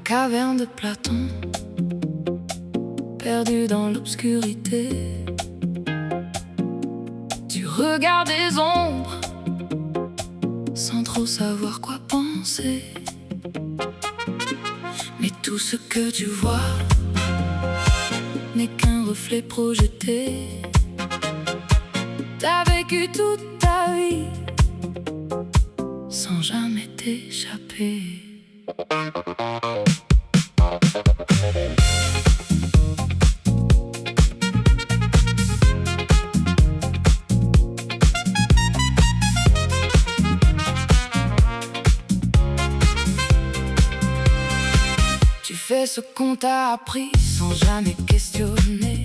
caverne de Platon, perdu dans l'obscurité. Tu regardes des ombres sans trop savoir quoi penser. Mais tout ce que tu vois n'est qu'un reflet projeté. T'as vécu toute ta vie sans jamais t'échapper. Tu fais ce qu'on t'a appris sans jamais questionner.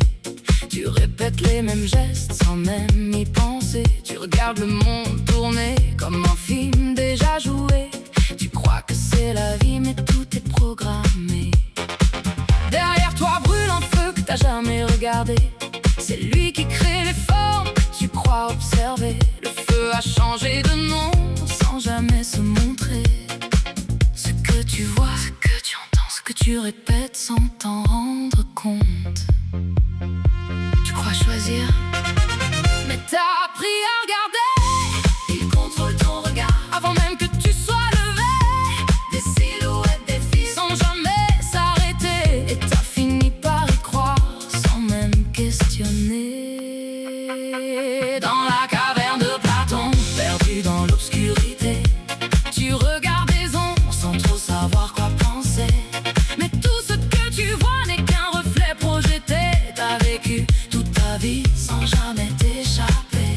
Tu répètes les mêmes gestes sans même y penser. Tu regardes le monde tourner comme un film déjà joué. Tu crois que c'est la vie mais tout est programmé. Derrière toi brûle un feu que t'as jamais regardé. C'est lui qui crée les formes que tu crois observer. Le feu a changé de nom sans jamais se montrer. Ce que tu vois, ce que tu entends, ce que tu répètes sans t'en rendre compte. Tu crois choisir, mais t'as appris à regarder. Il contrôle ton regard avant même que tu sois levé. Des silhouettes défilent sans jamais s'arrêter. Et t'as fini par y croire sans même questionner. Dans la caverne de Platon, perdu dans l'obscurité, tu regardes des ombres sans trop savoir quoi penser. Mais tout ce que tu vois n'est qu'un reflet projeté. T'as vécu toute ta vie sans jamais t'échapper.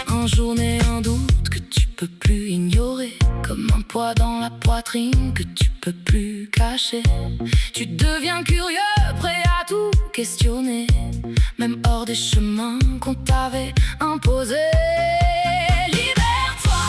Un jour naît un doute que tu peux plus ignorer, comme un poids dans la poitrine que tu peux plus cacher. Tu deviens curieux, prêt à tout questionner, même hors des chemins qu'on t'avait imposés. Libère-toi,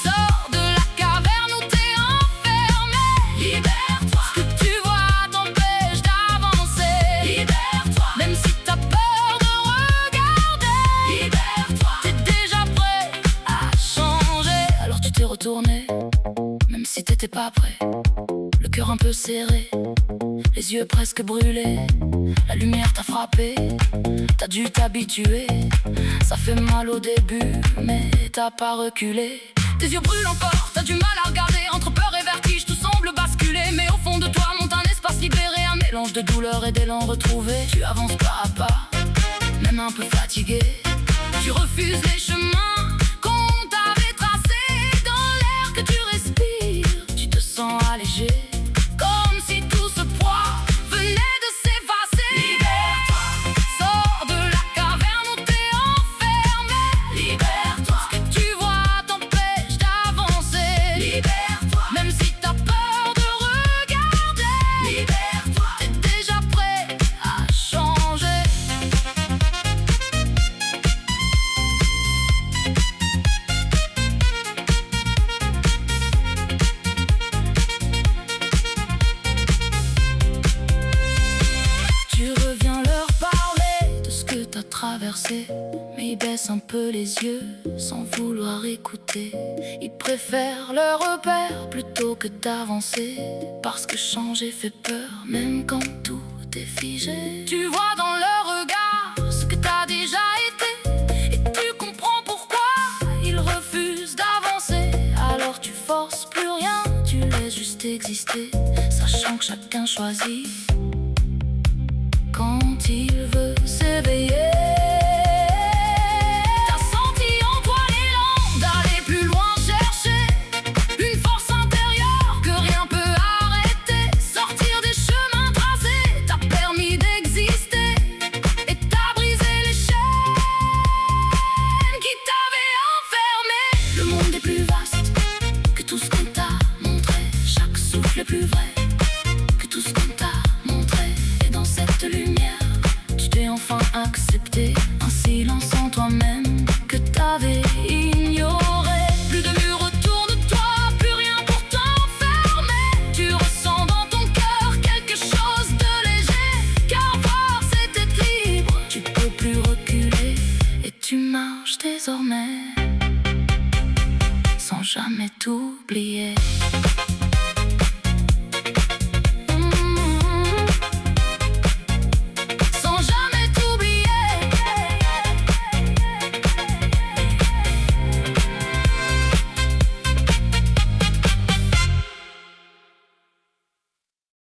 sors de la caverne où t'es enfermé. Libère-toi, ce que tu vois t'empêche d'avancer. Libère-toi, même si t'as peur de regarder. Libère-toi, t'es déjà prêt à changer. Alors tu t'es retourné, même si t'étais pas prêt. Le cœur un peu serré, les yeux presque brûlés. La lumière t'a frappé, t'as dû t'habituer. Ça fait mal au début, mais t'as pas reculé. Tes yeux brûlent encore, t'as du mal à regarder. Entre peur et vertige, tout semble basculer. Mais au fond de toi monte un espace libéré, un mélange de douleur et d'élan retrouvé. Tu avances pas à pas, même un peu fatigué. Tu refuses les chemins qu'on t'avait tracés. Dans l'air que tu respires, tu te sens allégé, comme si tout ce poids venait de s'effacer. Libère-toi, sors de la caverne où t'es enfermé. Libère-toi, ce que tu vois t'empêche d'avancer. Libère-toi, même si t'as peur de regarder. Libère-toi, t'es déjà prêt à changer. Tu reviens leur parler de ce que t'as traversé, mais ils baissent un peu les yeux sans vouloir écouter. Ils préfèrent leur repère plutôt que d'avancer, parce que changer fait peur même quand tout est figé. Tu vois dans leur regard ce que t'as déjà été, et tu comprends pourquoi ils refusent d'avancer. Alors tu forces plus rien, tu laisses juste exister, sachant que chacun choisit quand il veut s'éveiller. T'as senti en toi l'élan d'aller plus loin, chercher une force intérieure que rien peut arrêter. Sortir des chemins tracés t'a permis d'exister, et t'as brisé les chaînes qui t'avaient enfermé. Le monde est plus vaste que tout ce qu'on t'a montré. Chaque souffle est plus vrai que tout ce qu'on t'a montré. Et dans cette lumière, tu t'es enfin accepté un silence en toi-même que t'avais ignoré.